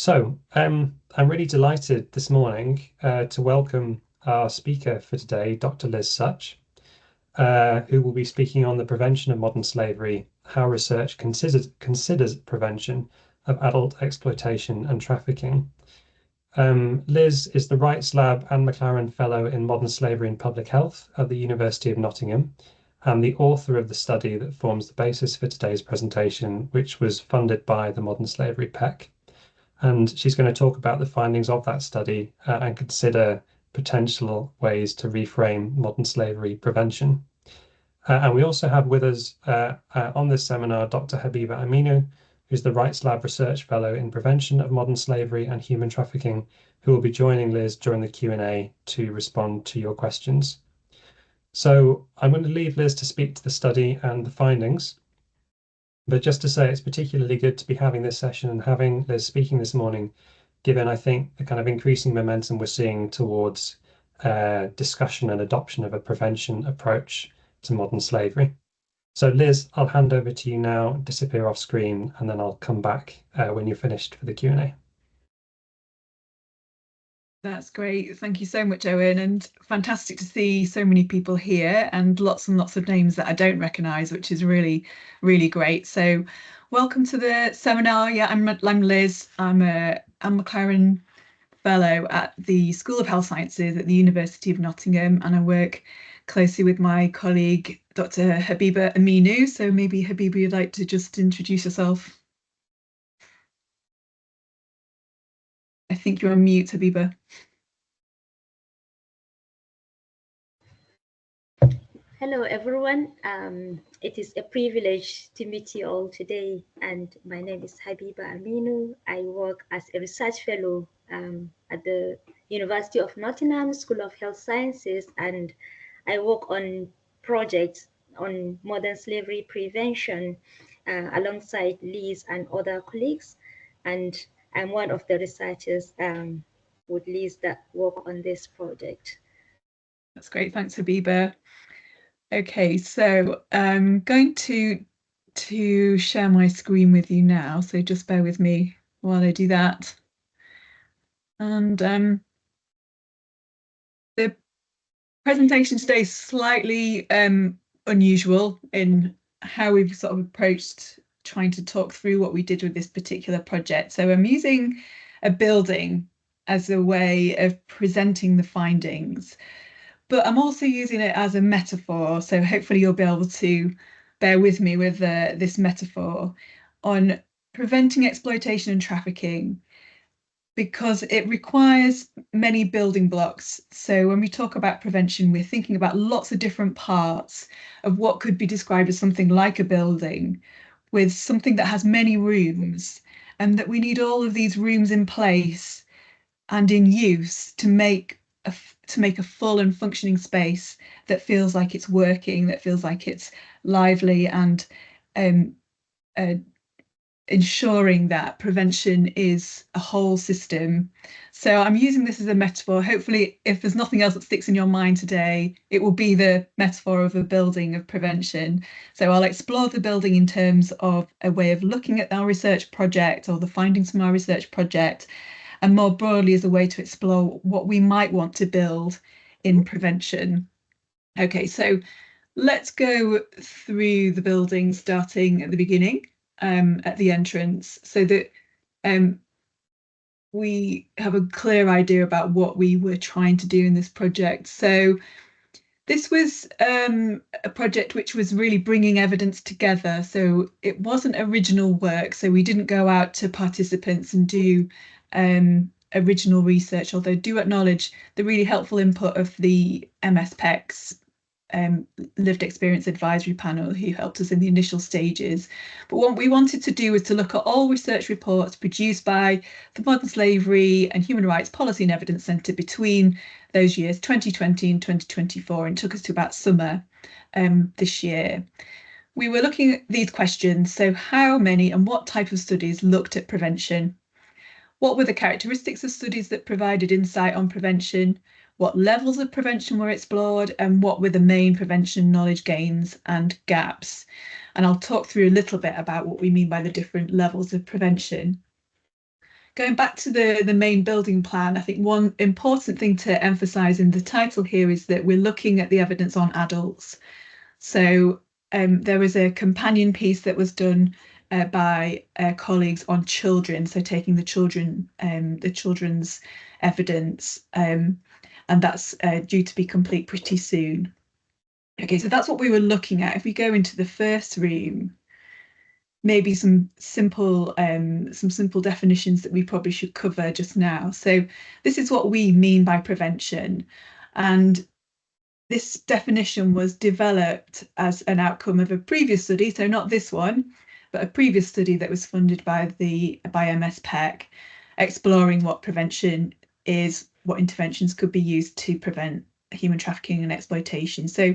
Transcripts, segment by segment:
I'm really delighted this morning to welcome our speaker for today, Dr. Liz Such, who will be speaking on the prevention of modern slavery, how research considers prevention of adult exploitation and trafficking. Liz is the Rights Lab and McLaren Fellow in Modern Slavery and Public Health at the University of Nottingham, and the author of the study that forms the basis for today's presentation, which was funded by the Modern Slavery PEC. And she's going to talk about the findings of that study and consider potential ways to reframe modern slavery prevention. And we also have with us on this seminar Dr. Habiba Aminu, who's the Rights Lab Research Fellow in Prevention of Modern Slavery and Human Trafficking, who will be joining Liz during the Q&A to respond to your questions. So I'm going to leave Liz to speak to the study and the findings. But just to say, it's particularly good to be having this session and having Liz speaking this morning, given I think the kind of increasing momentum we're seeing towards discussion and adoption of a prevention approach to modern slavery. So Liz, I'll hand over to you now, disappear off screen, and then I'll come back when you're finished for the Q&A. That's great. Thank you so much, Owen, and fantastic to see so many people here and lots of names that I don't recognise, which is really, really great. So welcome to the seminar. Yeah, I'm Liz. I'm a McLaren Fellow at the School of Health Sciences at the University of Nottingham, and I work closely with my colleague, Dr. Habiba Aminu. So maybe Habiba, you'd like to just introduce yourself. I think you're on mute, Habiba. Hello, everyone. It is a privilege to meet you all today. And my name is Habiba Aminu. I work as a research fellow at the University of Nottingham School of Health Sciences. And I work on projects on modern slavery prevention alongside Liz and other colleagues. And I'm one of the researchers with Liz that work on this project. That's great. Thanks, Habiba. Okay, so I'm going to share my screen with you now. So just bear with me while I do that. And the presentation today is slightly unusual in how we've sort of approached trying to talk through what we did with this particular project. So I'm using a building as a way of presenting the findings, but I'm also using it as a metaphor. So hopefully you'll be able to bear with me with this metaphor on preventing exploitation and trafficking, because it requires many building blocks. So when we talk about prevention, we're thinking about lots of different parts of what could be described as something like a building with something that has many rooms, and that we need all of these rooms in place and in use to make a full and functioning space that feels like it's working, that feels like it's lively, and ensuring that prevention is a whole system. So I'm using this as a metaphor. Hopefully, if there's nothing else that sticks in your mind today, it will be the metaphor of a building of prevention. So I'll explore the building in terms of a way of looking at our research project or the findings from our research project, and more broadly as a way to explore what we might want to build in prevention. Okay, so let's go through the building starting at the beginning, at the entrance, so that we have a clear idea about what we were trying to do in this project. So this was a project which was really bringing evidence together. So it wasn't original work. So we didn't go out to participants and do original research, although I do acknowledge the really helpful input of the MSPEC's lived experience advisory panel, who helped us in the initial stages. But what we wanted to do was to look at all research reports produced by the Modern Slavery and Human Rights Policy and Evidence Centre between those years 2020 and 2024, and took us to about summer this year. We were looking at these questions. So how many and what type of studies looked at prevention? What were the characteristics of studies that provided insight on prevention? What levels of prevention were explored, and what were the main prevention knowledge gains and gaps? And I'll talk through a little bit about what we mean by the different levels of prevention. Going back to the main building plan, I think one important thing to emphasise in the title here is that we're looking at the evidence on adults. So there was a companion piece that was done by colleagues on children, so taking the children's evidence, and that's due to be complete pretty soon. Okay, so that's what we were looking at. If we go into the first room, maybe some simple definitions that we probably should cover just now. So this is what we mean by prevention, and this definition was developed as an outcome of a previous study, so not this one, but a previous study that was funded by MSPEC, exploring what prevention is, what interventions could be used to prevent human trafficking and exploitation. So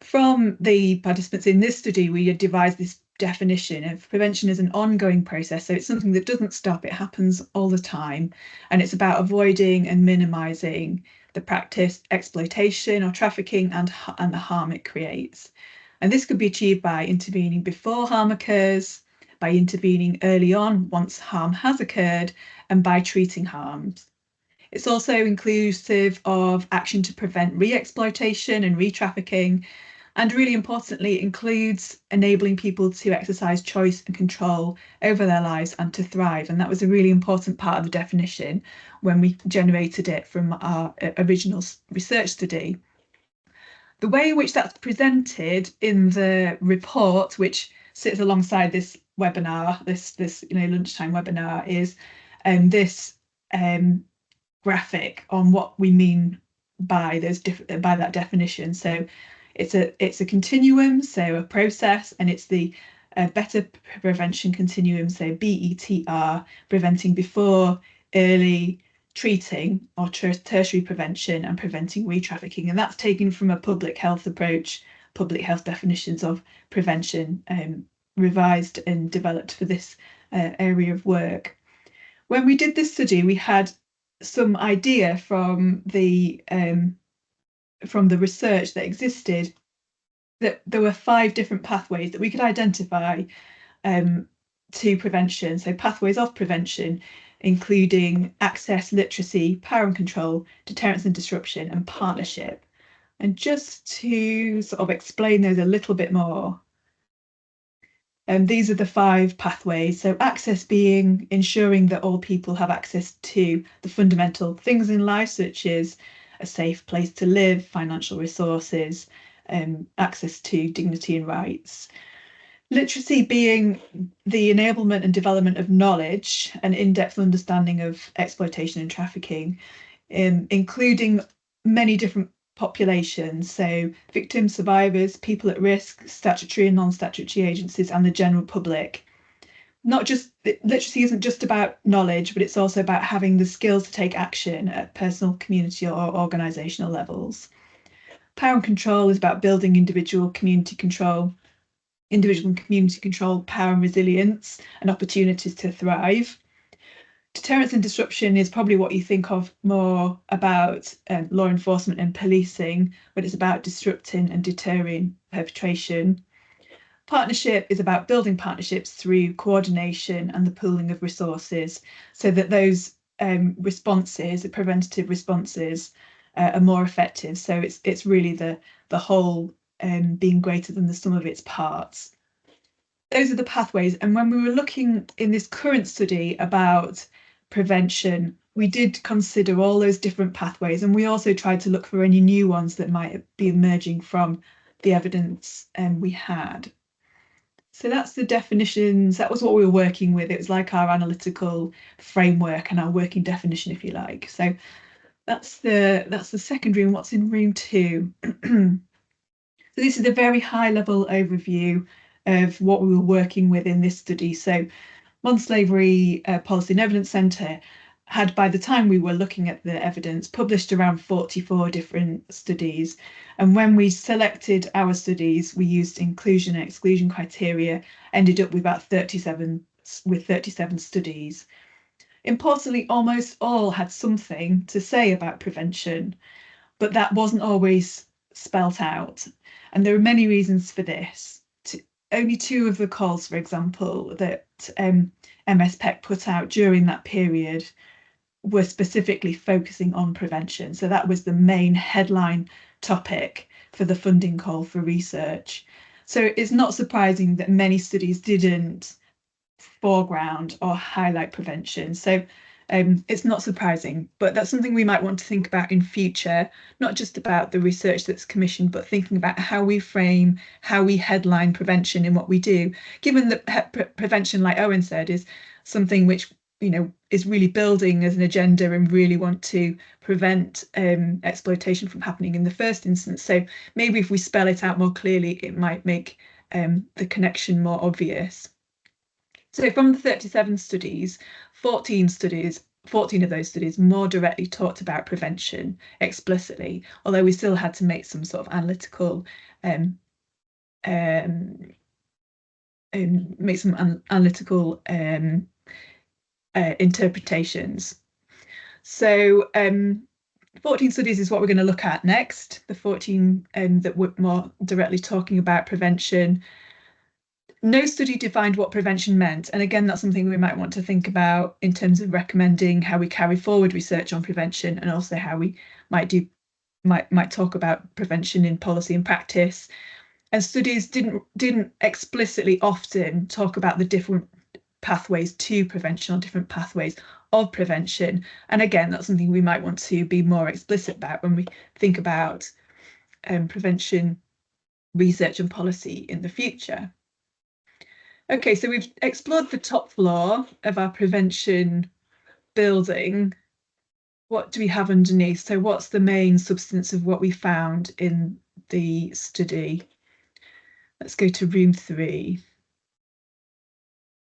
from the participants in this study, we had devised this definition of prevention as an ongoing process. So it's something that doesn't stop, it happens all the time. And it's about avoiding and minimizing the practice, exploitation or trafficking and the harm it creates. And this could be achieved by intervening before harm occurs, by intervening early on once harm has occurred, and by treating harms. It's also inclusive of action to prevent re-exploitation and re-trafficking, and really importantly, includes enabling people to exercise choice and control over their lives and to thrive. And that was a really important part of the definition when we generated it from our original research study. The way in which that's presented in the report, which sits alongside this webinar, this lunchtime webinar, is this graphic on what we mean by that definition. So it's a continuum, so a process, and it's the better prevention continuum, so BETR, preventing before, early, treating or tertiary prevention, and preventing re-trafficking. And that's taken from a public health approach, public health definitions of prevention, revised and developed for this area of work. When we did this study, we had some idea from the research that existed that there were 5 different pathways that we could identify to prevention. So pathways of prevention, including access, literacy, power and control, deterrence and disruption, and partnership. And just to sort of explain those a little bit more, these are the 5 pathways. So access being ensuring that all people have access to the fundamental things in life, such as a safe place to live, financial resources, access to dignity and rights. Literacy being the enablement and development of knowledge and in-depth understanding of exploitation and trafficking, including many different populations, so victims, survivors, people at risk, statutory and non-statutory agencies, and the general public. Literacy isn't just about knowledge, but it's also about having the skills to take action at personal, community, or organisational levels. Power and control is about building individual and community control, power and resilience, and opportunities to thrive. Deterrence and disruption is probably what you think of more about law enforcement and policing, but it's about disrupting and deterring perpetration. Partnership is about building partnerships through coordination and the pooling of resources, so that those responses, the preventative responses, are more effective. So it's really the whole being greater than the sum of its parts. Those are the pathways. And when we were looking in this current study about prevention, we did consider all those different pathways, and we also tried to look for any new ones that might be emerging from the evidence we had. So that's the definitions. That was what we were working with. It was like our analytical framework and our working definition, if you like. So that's the second room. What's in room 2? So this is a very high level overview of what we were working with in this study. So Modern Slavery Policy and Evidence Centre had, by the time we were looking at the evidence, published around 44 different studies. And when we selected our studies, we used inclusion and exclusion criteria, ended up with about 37 studies. Importantly, almost all had something to say about prevention, but that wasn't always spelt out. And there are many reasons for this. only 2 of the calls, for example, that MSPEC put out during that period were specifically focusing on prevention. So that was the main headline topic for the funding call for research. So it's not surprising that many studies didn't foreground or highlight prevention. So it's not surprising, but that's something we might want to think about in future, not just about the research that's commissioned, but thinking about how we frame, how we headline prevention in what we do, given that prevention, like Owen said, is something which is really building as an agenda and really want to prevent exploitation from happening in the first instance. So maybe if we spell it out more clearly, it might make the connection more obvious. So from the 37 studies, 14 of those studies more directly talked about prevention explicitly, although we still had to make some sort of analytical interpretations. So 14 studies is what we're going to look at next, the 14 that were more directly talking about prevention. No study defined what prevention meant. And again, that's something we might want to think about in terms of recommending how we carry forward research on prevention, and also how we might talk about prevention in policy and practice. And studies didn't explicitly often talk about the different pathways to prevention or different pathways of prevention. And again, that's something we might want to be more explicit about when we think about prevention research and policy in the future. Okay, so we've explored the top floor of our prevention building. What do we have underneath? So what's the main substance of what we found in the study? Let's go to room 3.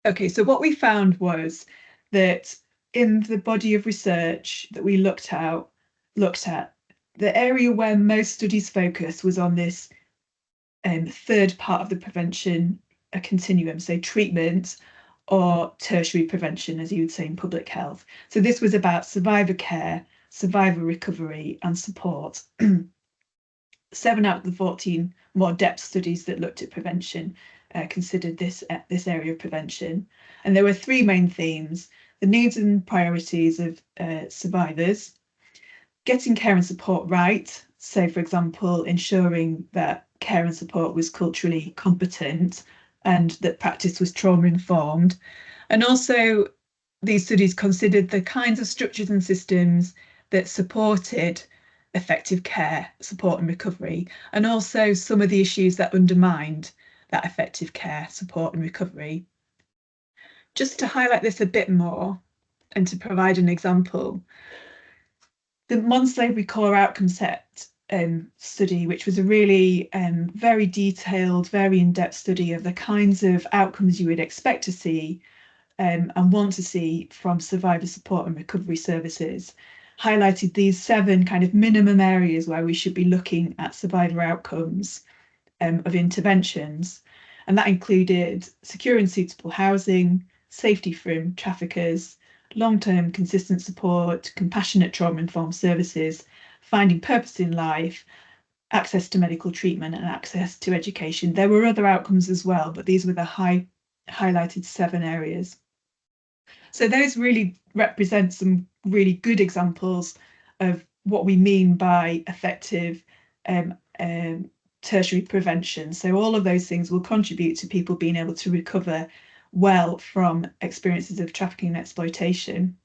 Okay, so what we found was that in the body of research that we looked at, the area where most studies focus was on this third part of the prevention continuum, so treatment or tertiary prevention, as you would say in public health. So this was about survivor care, survivor recovery and support. 7 out of the 14 more depth studies that looked at prevention considered this area of prevention. And there were 3 main themes: the needs and priorities of survivors, getting care and support right. So, for example, ensuring that care and support was culturally competent and that practice was trauma-informed. And also, these studies considered the kinds of structures and systems that supported effective care, support and recovery, and also some of the issues that undermined that effective care, support and recovery. Just to highlight this a bit more and to provide an example, the modern slavery core outcome set study, which was a really very detailed, very in-depth study of the kinds of outcomes you would expect to see and want to see from survivor support and recovery services, highlighted these 7 kind of minimum areas where we should be looking at survivor outcomes of interventions. And that included secure and suitable housing, safety from traffickers, long-term consistent support, compassionate trauma-informed services, finding purpose in life, access to medical treatment and access to education. There were other outcomes as well, but these were the highlighted 7 areas. So those really represent some really good examples of what we mean by effective tertiary prevention. So all of those things will contribute to people being able to recover well from experiences of trafficking and exploitation.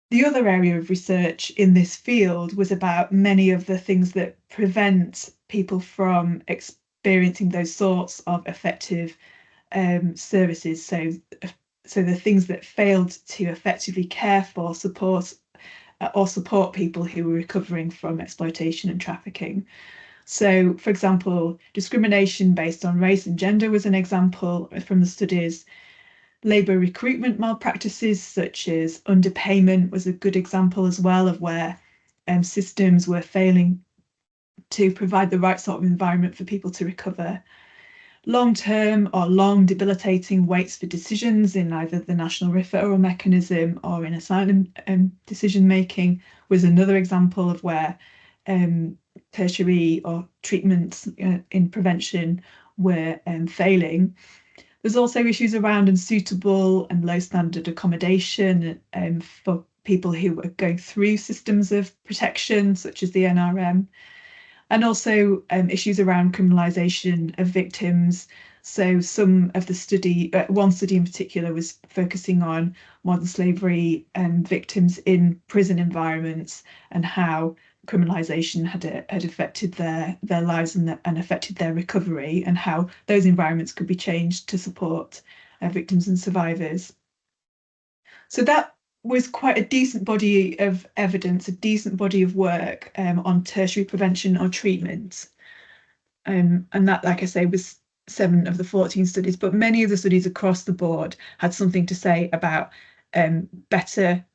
The other area of research in this field was about many of the things that prevent people from experiencing those sorts of effective services. So the things that failed to effectively care for, support people who were recovering from exploitation and trafficking. So, for example, discrimination based on race and gender was an example from the studies. Labour recruitment malpractices such as underpayment was a good example as well of where systems were failing to provide the right sort of environment for people to recover. Long-term or long debilitating waits for decisions in either the national referral mechanism or in asylum decision-making was another example of where tertiary or treatments in prevention were failing. There's also issues around unsuitable and low standard accommodation for people who are going through systems of protection, such as the NRM, and also issues around criminalisation of victims. So some of the study, one study in particular, was focusing on modern slavery victims in prison environments and how criminalisation had affected their lives and affected their recovery, and how those environments could be changed to support victims and survivors. So that was quite a decent body of evidence, a decent body of work on tertiary prevention or treatment. And that, like I say, was 7 of the 14 studies, but many of the studies across the board had something to say about better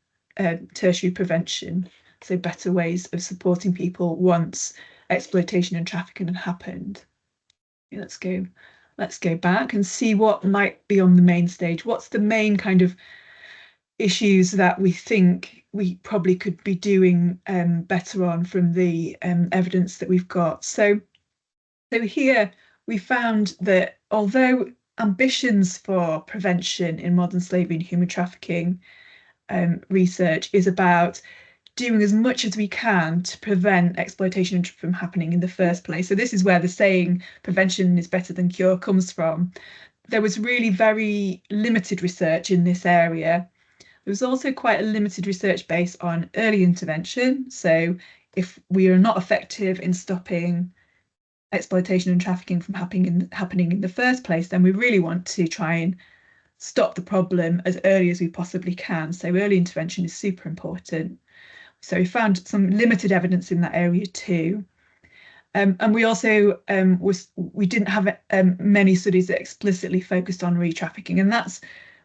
tertiary prevention, so better ways of supporting people once exploitation and trafficking had happened. Let's go back and see what might be on the main stage. What's the main kind of issues that we think we probably could be doing better on from the evidence that we've got? So here we found that although ambitions for prevention in modern slavery and human trafficking research is about doing as much as we can to prevent exploitation from happening in the first place. So this is where the saying prevention is better than cure comes from. There was really very limited research in this area. There was also quite a limited research based on early intervention. So if we are not effective in stopping exploitation and trafficking from happening in the first place, then we really want to try and stop the problem as early as we possibly can. So early intervention is super important. So we found some limited evidence in that area too. And we also we didn't have many studies that explicitly focused on re-trafficking, and that's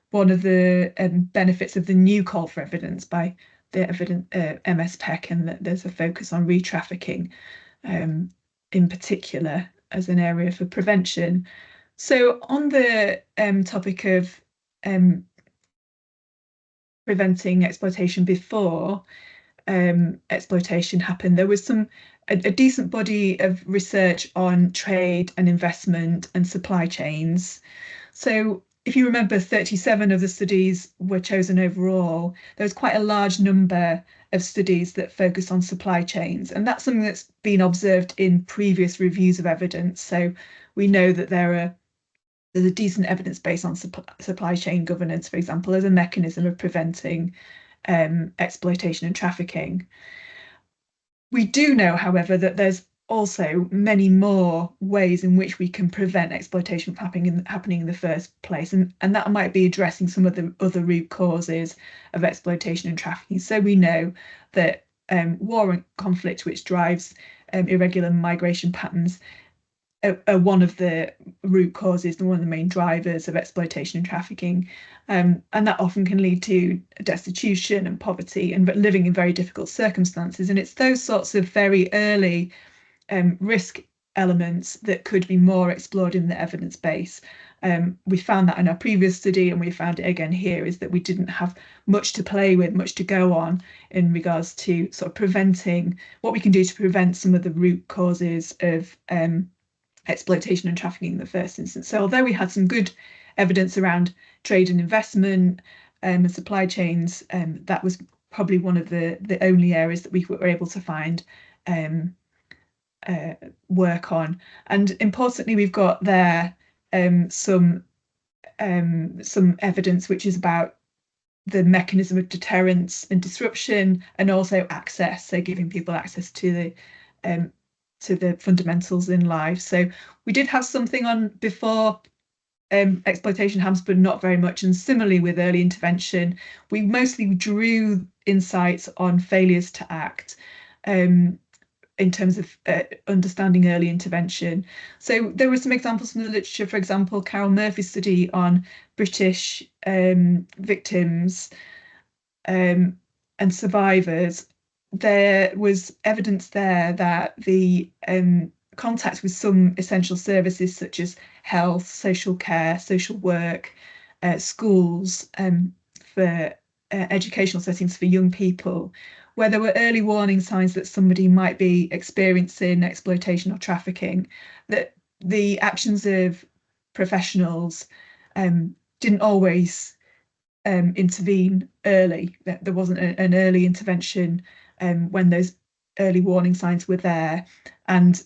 one of the benefits of the new call for evidence by the MS-PEC, and that there's a focus on re-trafficking in particular as an area for prevention. So on the topic of preventing exploitation before exploitation happened, there was a decent body of research on trade and investment and supply chains. So if you remember, 37 of the studies were chosen overall. There was quite a large number of studies that focus on supply chains, and that's something that's been observed in previous reviews of evidence. So we know that there's a decent evidence base on supply chain governance, for example, as a mechanism of preventing exploitation and trafficking. We do know, however, that there's also many more ways in which we can prevent exploitation from happening in the first place, and that might be addressing some of the other root causes of exploitation and trafficking. So we know that war and conflict, which drives irregular migration patterns, are one of the root causes and one of the main drivers of exploitation and trafficking, and that often can lead to destitution and poverty and living in very difficult circumstances. And it's those sorts of very early risk elements that could be more explored in the evidence base. We found that in our previous study, and we found it again here, is that we didn't have much to play with, much to go on in regards to sort of preventing what we can do to prevent some of the root causes of exploitation and trafficking in the first instance. So although we had some good evidence around trade and investment and supply chains, that was probably one of the only areas that we were able to find work on. And importantly, we've got there some evidence which is about the mechanism of deterrence and disruption, and also access, so giving people access to the fundamentals in life. So we did have something on before exploitation happens, but not very much. And similarly with early intervention, we mostly drew insights on failures to act in terms of understanding early intervention. So there were some examples from the literature. For example, Carol Murphy's study on British victims and survivors. There was evidence there that the contact with some essential services such as health, social care, social work, schools, for educational settings for young people, where there were early warning signs that somebody might be experiencing exploitation or trafficking, that the actions of professionals didn't always intervene early. There wasn't an early intervention when those early warning signs were there. And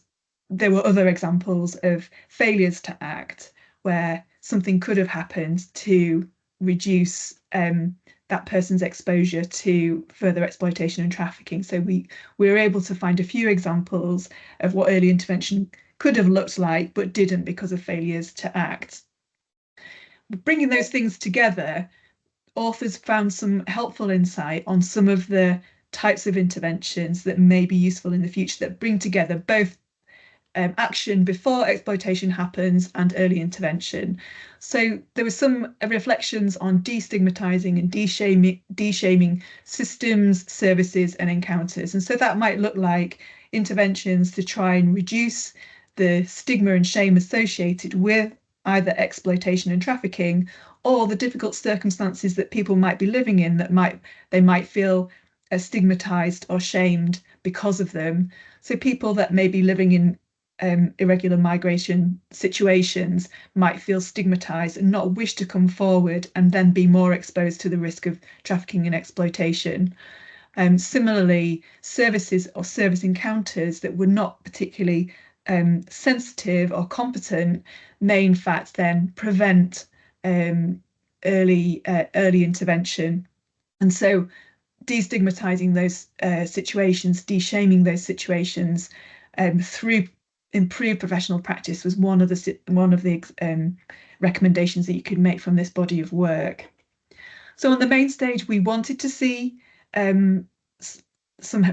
there were other examples of failures to act where something could have happened to reduce that person's exposure to further exploitation and trafficking. So we were able to find a few examples of what early intervention could have looked like, but didn't because of failures to act. Bringing those things together, authors found some helpful insight on some of the types of interventions that may be useful in the future that bring together both action before exploitation happens and early intervention. So there were some reflections on destigmatizing and de-shaming systems, services, and encounters. And so that might look like interventions to try and reduce the stigma and shame associated with either exploitation and trafficking, or the difficult circumstances that people might be living in that they might feel stigmatized or shamed because of them. So people that may be living in irregular migration situations might feel stigmatized and not wish to come forward, and then be more exposed to the risk of trafficking and exploitation. Similarly, services or service encounters that were not particularly sensitive or competent may in fact then prevent early intervention. And so destigmatizing those situations, de-shaming those situations through improved professional practice was one of the recommendations that you could make from this body of work. So on the main stage, we wanted to see some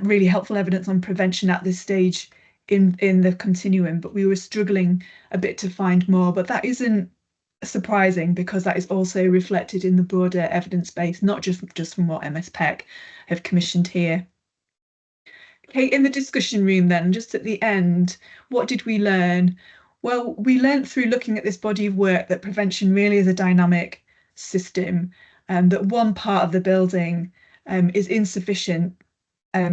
really helpful evidence on prevention at this stage in the continuum, but we were struggling a bit to find more. But that isn't surprising, because that is also reflected in the broader evidence base, not just from what MSPEC have commissioned here. Okay, in the discussion room then, just at the end, what did we learn? Well, we learned through looking at this body of work that prevention really is a dynamic system, and that one part of the building is insufficient.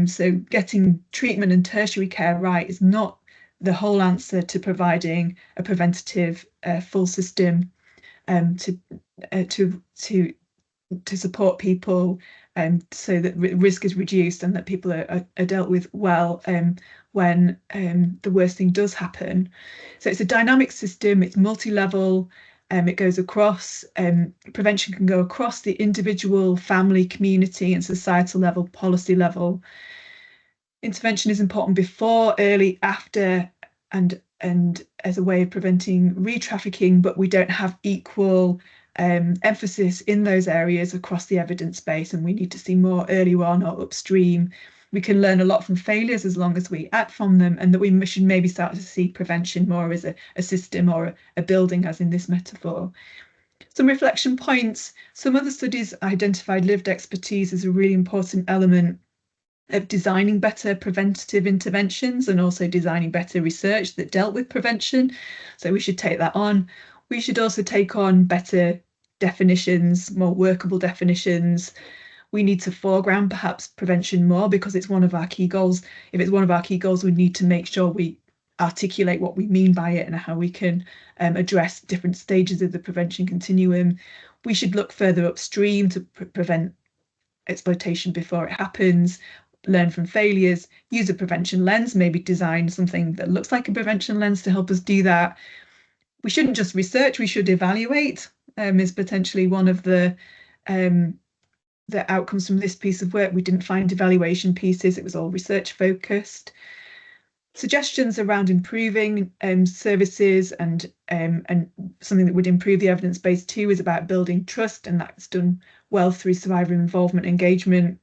So getting treatment and tertiary care right is not the whole answer to providing a preventative full system to support people, so that risk is reduced and that people are dealt with well when the worst thing does happen. So it's a dynamic system, it's multi-level, it goes across, prevention can go across the individual, family, community and societal level, policy level. Intervention is important before, early, after, and as a way of preventing re-trafficking, but we don't have equal emphasis in those areas across the evidence base, and we need to see more early on or upstream. We can learn a lot from failures as long as we act from them, and that we should maybe start to see prevention more as a system or a building, as in this metaphor. Some reflection points. Some other studies identified lived expertise as a really important element of designing better preventative interventions, and also designing better research that dealt with prevention. So we should take that on. We should also take on better definitions, more workable definitions. We need to foreground perhaps prevention more, because it's one of our key goals. If it's one of our key goals, we need to make sure we articulate what we mean by it and how we can address different stages of the prevention continuum. We should look further upstream to prevent exploitation before it happens, learn from failures, use a prevention lens, maybe design something that looks like a prevention lens to help us do that. We shouldn't just research, we should evaluate, is potentially one of the outcomes from this piece of work. We didn't find evaluation pieces, it was all research focused. Suggestions around improving services and something that would improve the evidence base too is about building trust, and that's done well through survivor involvement engagement.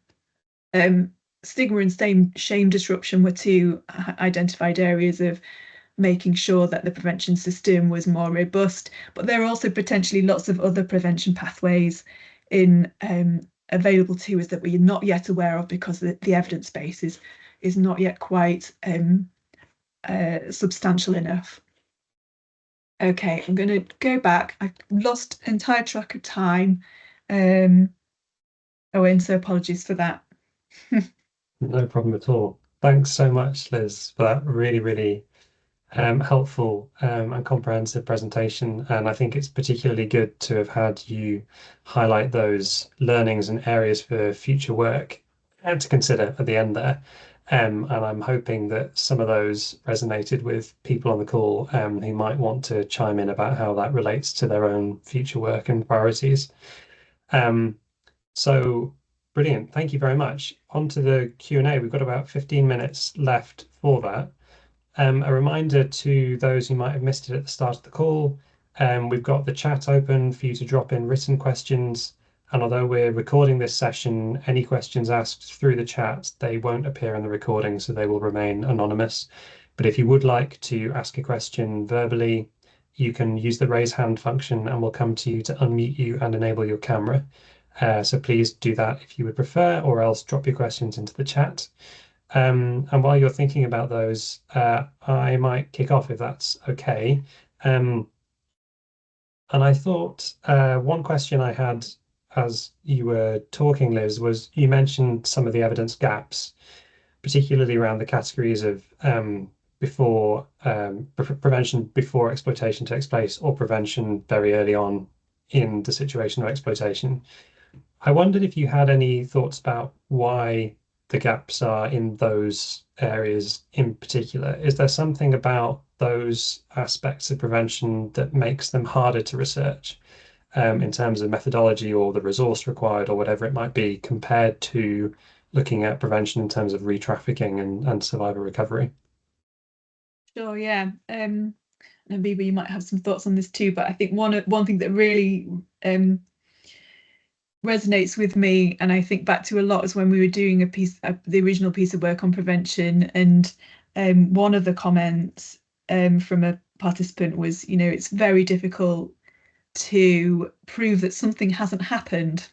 Stigma and shame disruption were two identified areas of making sure that the prevention system was more robust, but there are also potentially lots of other prevention pathways available to us that we're not yet aware of, because the evidence base is not yet quite substantial enough. Okay, I'm going to go back. I lost entire track of time. And so apologies for that. No problem at all. Thanks so much, Liz, for that really, really helpful and comprehensive presentation. And I think it's particularly good to have had you highlight those learnings and areas for future work and to consider at the end there. And I'm hoping that some of those resonated with people on the call who might want to chime in about how that relates to their own future work and priorities. Um, so brilliant. Thank you very much. On to the Q&A. We've got about 15 minutes left for that. A reminder to those who might have missed it at the start of the call, we've got the chat open for you to drop in written questions. And although we're recording this session, any questions asked through the chat, they won't appear in the recording, so they will remain anonymous. But if you would like to ask a question verbally, you can use the raise hand function and we'll come to you to unmute you and enable your camera. So please do that if you would prefer, or else drop your questions into the chat. And while you're thinking about those, I might kick off if that's okay. And I thought one question I had as you were talking, Liz, was you mentioned some of the evidence gaps, particularly around the categories of before prevention before exploitation takes place, or prevention very early on in the situation of exploitation. I wondered if you had any thoughts about why the gaps are in those areas in particular. Is there something about those aspects of prevention that makes them harder to research in terms of methodology or the resource required or whatever it might be, compared to looking at prevention in terms of re-trafficking and survivor recovery? Sure, yeah. And Biba, you might have some thoughts on this too, but I think one thing that really resonates with me, and I think back to a lot, is when we were doing the original piece of work on prevention, and one of the comments from a participant was, it's very difficult to prove that something hasn't happened.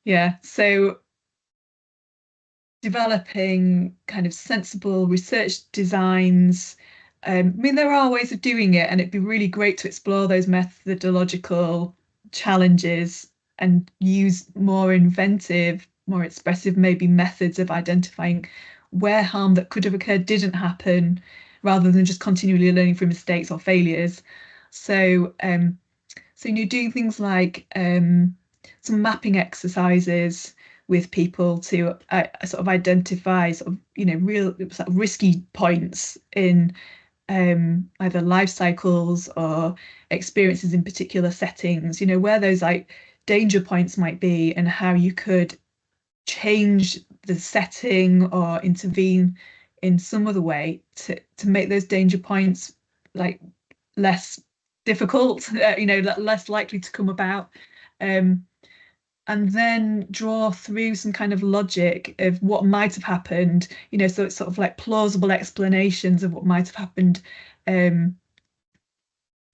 Yeah, so developing kind of sensible research designs. I mean, there are ways of doing it, and it'd be really great to explore those methodological challenges and use more inventive, more expressive, maybe methods of identifying where harm that could have occurred didn't happen, rather than just continually learning from mistakes or failures. So, doing things like some mapping exercises with people to sort of identify real sort of risky points in either life cycles or experiences in particular settings, where those like danger points might be and how you could change the setting or intervene in some other way to make those danger points like less difficult, less likely to come about. And then draw through some kind of logic of what might have happened, so it's sort of like plausible explanations of what might have happened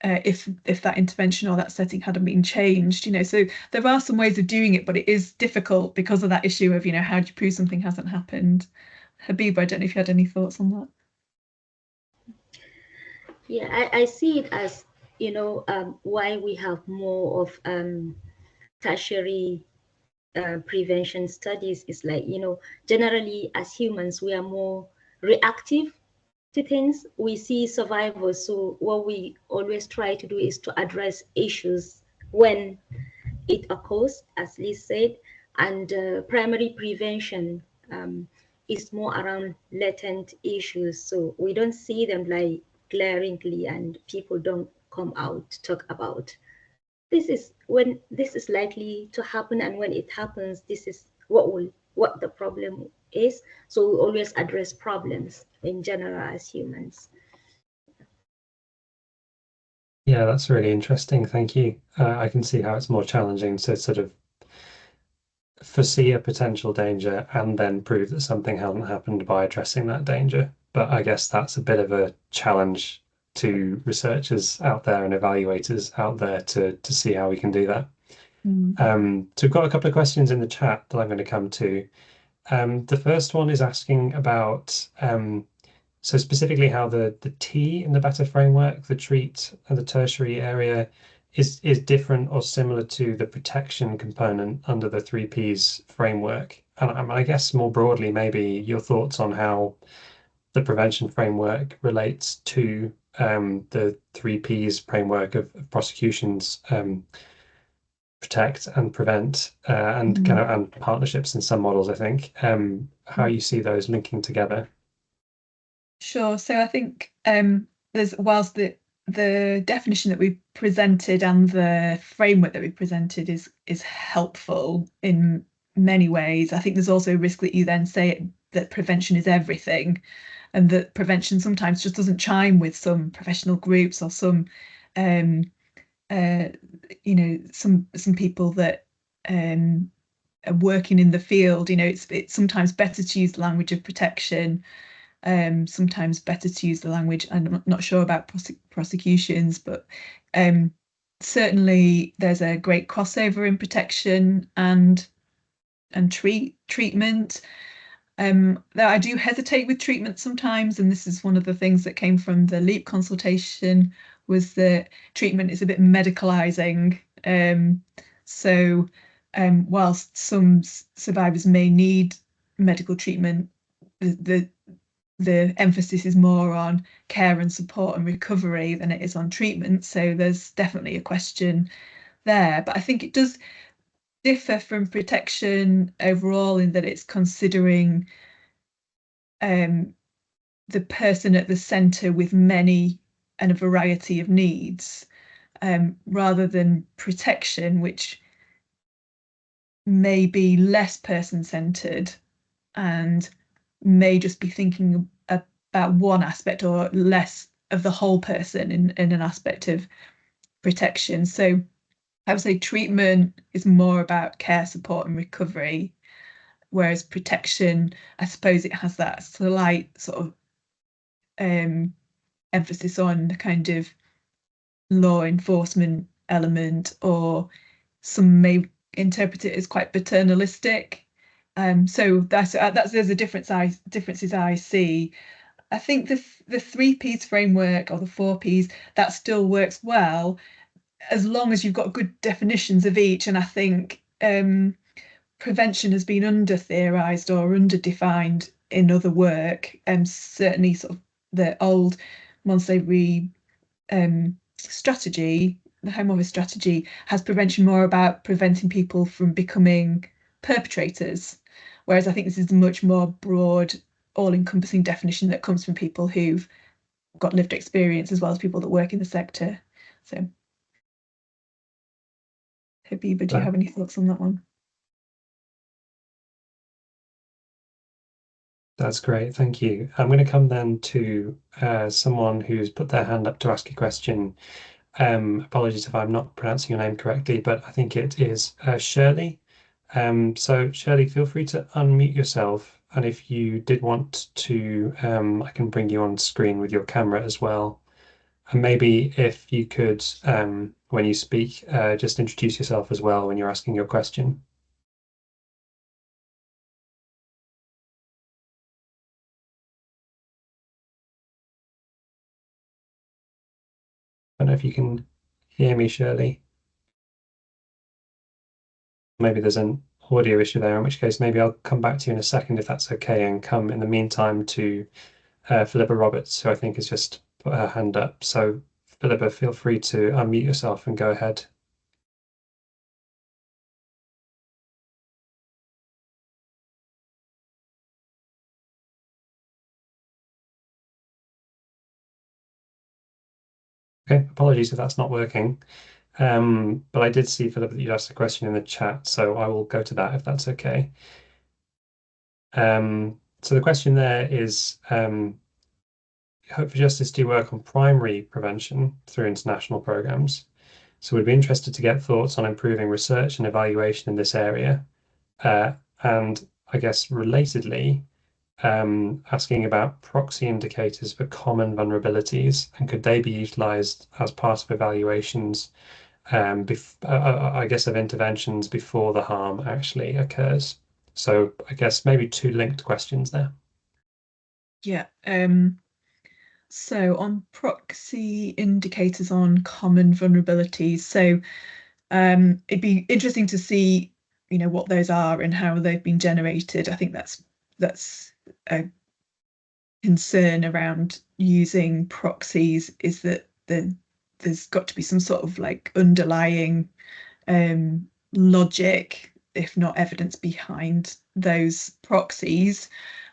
if that intervention or that setting hadn't been changed. So there are some ways of doing it, but it is difficult because of that issue of, how do you prove something hasn't happened? Habib, I don't know if you had any thoughts on that. Yeah, I see it as, why we have more of tertiary prevention studies is like, generally as humans, we are more reactive to things. We see survivors. So what we always try to do is to address issues when it occurs, as Liz said, and primary prevention is more around latent issues. So we don't see them like glaringly, and people don't come out to talk about. This is when this is likely to happen, and when it happens, this is what the problem is. So we always address problems in general as humans. Yeah, that's really interesting. Thank you. I can see how it's more challenging to sort of foresee a potential danger and then prove that something hasn't happened by addressing that danger. But I guess that's a bit of a challenge to researchers out there and evaluators out there to see how we can do that. So we've got a couple of questions in the chat that I'm going to come to. The first one is asking about so specifically how the T in the better framework, the treat and the tertiary area, is different or similar to the protection component under the 3Ps framework. And I guess more broadly, maybe your thoughts on how the prevention framework relates to the 3Ps framework of prosecutions, protect and prevent, and kind of and partnerships in some models, I think. How you see those linking together? Sure. So I think there's whilst the definition that we presented and the framework that we presented is helpful in many ways, I think there's also a risk that you then say that prevention is everything, and that prevention sometimes just doesn't chime with some professional groups or some some people that are working in the field. It's sometimes better to use the language of protection, sometimes better to use the language. I'm not sure about prosecutions, but certainly there's a great crossover in protection and treatment. Though I do hesitate with treatment sometimes, and this is one of the things that came from the LEAP consultation, was that treatment is a bit medicalizing. So whilst some survivors may need medical treatment, the emphasis is more on care and support and recovery than it is on treatment. So there's definitely a question there. But I think it does differ from protection overall in that it's considering the person at the centre with many and a variety of needs, rather than protection, which may be less person-centred and may just be thinking about one aspect or less of the whole person in an aspect of protection. So I would say treatment is more about care, support, and recovery, whereas protection, I suppose it has that slight sort of emphasis on the kind of law enforcement element, or some may interpret it as quite paternalistic. So that's there's a differences I see. I think the 3Ps framework, or the 4Ps, that still works well as long as you've got good definitions of each. And I think prevention has been under theorized or under defined in other work, and certainly sort of the old modern slavery strategy, the Home Office strategy, has prevention more about preventing people from becoming perpetrators, whereas I think this is a much more broad, all-encompassing definition that comes from people who've got lived experience as well as people that work in the sector. So, Habiba, do you have any thoughts on that one? That's great, thank you. I'm going to come then to someone who's put their hand up to ask a question. Apologies if I'm not pronouncing your name correctly, but I think it is Shirley. So Shirley, feel free to unmute yourself, and if you did want to, I can bring you on screen with your camera as well. And maybe if you could, when you speak, just introduce yourself as well when you're asking your question. I don't know if you can hear me, Shirley. Maybe there's an audio issue there, in which case maybe I'll come back to you in a second if that's okay, and come in the meantime to Philippa Roberts, who I think has just put her hand up. So Philippa, feel free to unmute yourself and go ahead. Okay, apologies if that's not working. But I did see, Philippa, that you asked a question in the chat, so I will go to that if that's okay. So the question there is, Hope for Justice do work on primary prevention through international programs. So we'd be interested to get thoughts on improving research and evaluation in this area. And I guess relatedly, asking about proxy indicators for common vulnerabilities, and could they be utilized as part of evaluations, I guess, of interventions before the harm actually occurs? So I guess maybe two linked questions there. Yeah. So on proxy indicators on common vulnerabilities, so it'd be interesting to see, what those are and how they've been generated. I think that's concern around using proxies is that there's got to be some sort of like underlying logic, if not evidence, behind those proxies.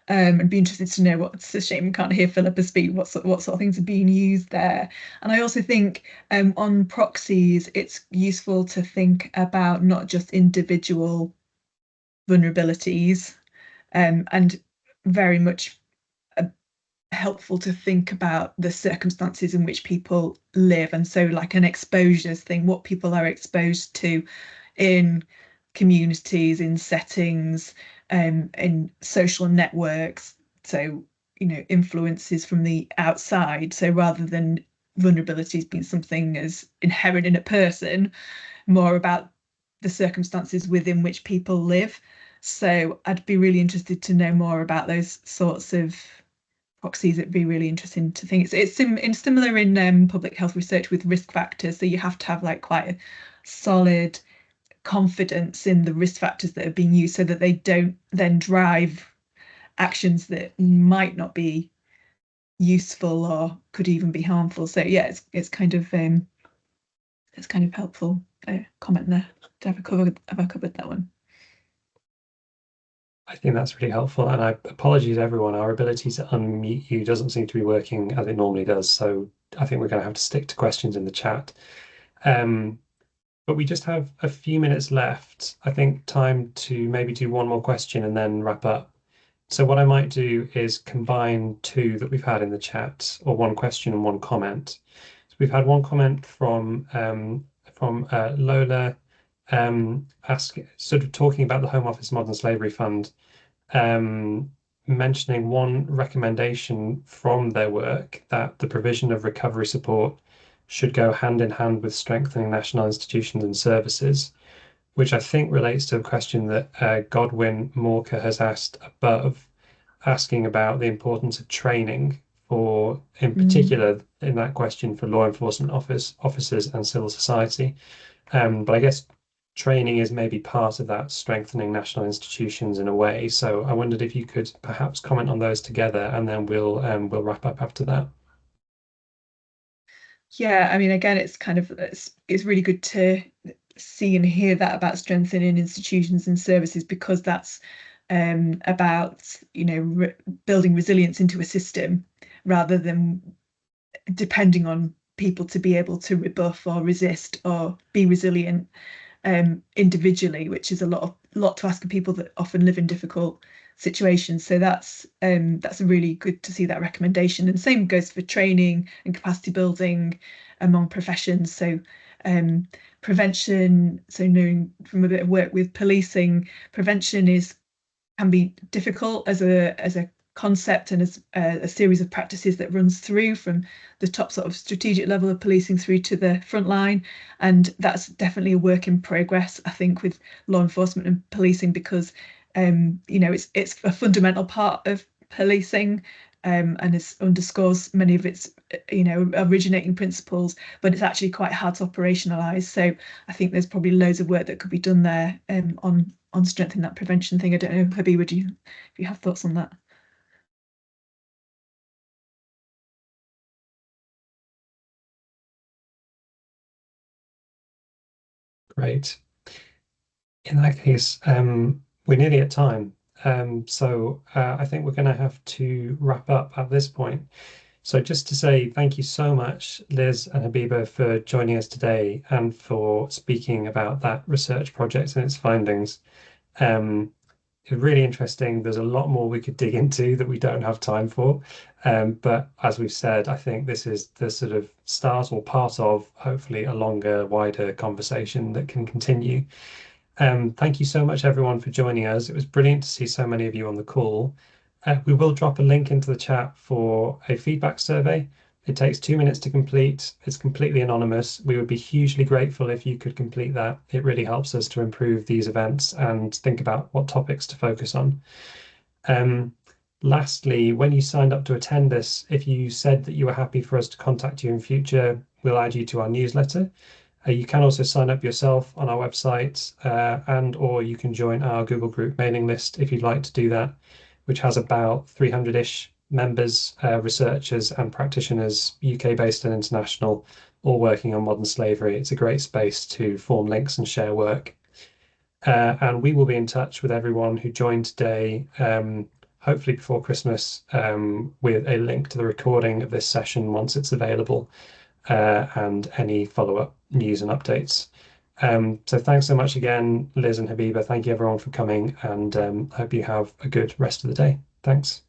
I'd be interested to know what's a shame we can't hear Philippa speak, what sort of things are being used there. And I also think on proxies, it's useful to think about not just individual vulnerabilities, and very much helpful to think about the circumstances in which people live. And so, like an exposures thing, what people are exposed to in communities, in settings, in social networks. So, influences from the outside. So rather than vulnerabilities being something as inherent in a person, more about the circumstances within which people live. So I'd be really interested to know more about those sorts of proxies. It'd be really interesting to think. It's similar in public health research with risk factors. So you have to have like quite a solid confidence in the risk factors that are being used so that they don't then drive actions that might not be useful or could even be harmful. So yeah, it's kind of helpful comment there. Have I covered that one? I think that's really helpful. And I apologies, everyone. Our ability to unmute you doesn't seem to be working as it normally does. So I think we're going to have to stick to questions in the chat. But we just have a few minutes left. I think time to maybe do one more question and then wrap up. So what I might do is combine two that we've had in the chat, or one question and one comment. So we've had one comment from Lola, sort of talking about the Home Office Modern Slavery Fund, mentioning one recommendation from their work that the provision of recovery support should go hand in hand with strengthening national institutions and services, which I think relates to a question that Godwin Morker has asked above, asking about the importance of training for, in particular, in that question for law enforcement officers and civil society. But I guess training is maybe part of that strengthening national institutions in a way. So I wondered if you could perhaps comment on those together, and then we'll wrap up after that. Yeah, I mean, again, it's really good to see and hear that about strengthening institutions and services, because that's about building resilience into a system rather than depending on people to be able to rebuff or resist or be resilient individually, which is a lot to ask of people that often live in difficult situations. So that's really good to see that recommendation. And same goes for training and capacity building among professions. So prevention, so knowing from a bit of work with policing, prevention can be difficult as a concept and as a series of practices that runs through from the top sort of strategic level of policing through to the front line. And that's definitely a work in progress, I think, with law enforcement and policing, because it's a fundamental part of policing, and it underscores many of its originating principles, but it's actually quite hard to operationalize. So I think there's probably loads of work that could be done there on strengthening that prevention thing. I don't know, Habi, if you have thoughts on that? Great. In that case, we're nearly at time. So I think we're going to have to wrap up at this point. So just to say thank you so much, Liz and Habiba, for joining us today and for speaking about that research project and its findings. It's really interesting. There's a lot more we could dig into that we don't have time for. But as we've said, I think this is the sort of start or part of hopefully a longer, wider conversation that can continue. Thank you so much, everyone, for joining us. It was brilliant to see so many of you on the call. We will drop a link into the chat for a feedback survey. It takes 2 minutes to complete. It's completely anonymous. We would be hugely grateful if you could complete that. It really helps us to improve these events and think about what topics to focus on. Lastly, when you signed up to attend this, if you said that you were happy for us to contact you in future, we'll add you to our newsletter. You can also sign up yourself on our website, or you can join our Google group mailing list if you'd like to do that, which has about 300-ish members, researchers, and practitioners, UK-based and international, all working on modern slavery. It's a great space to form links and share work. And we will be in touch with everyone who joined today, hopefully before Christmas, with a link to the recording of this session once it's available, and any follow-up news and updates. So thanks so much again, Liz and Habiba. Thank you everyone for coming, and hope you have a good rest of the day. Thanks.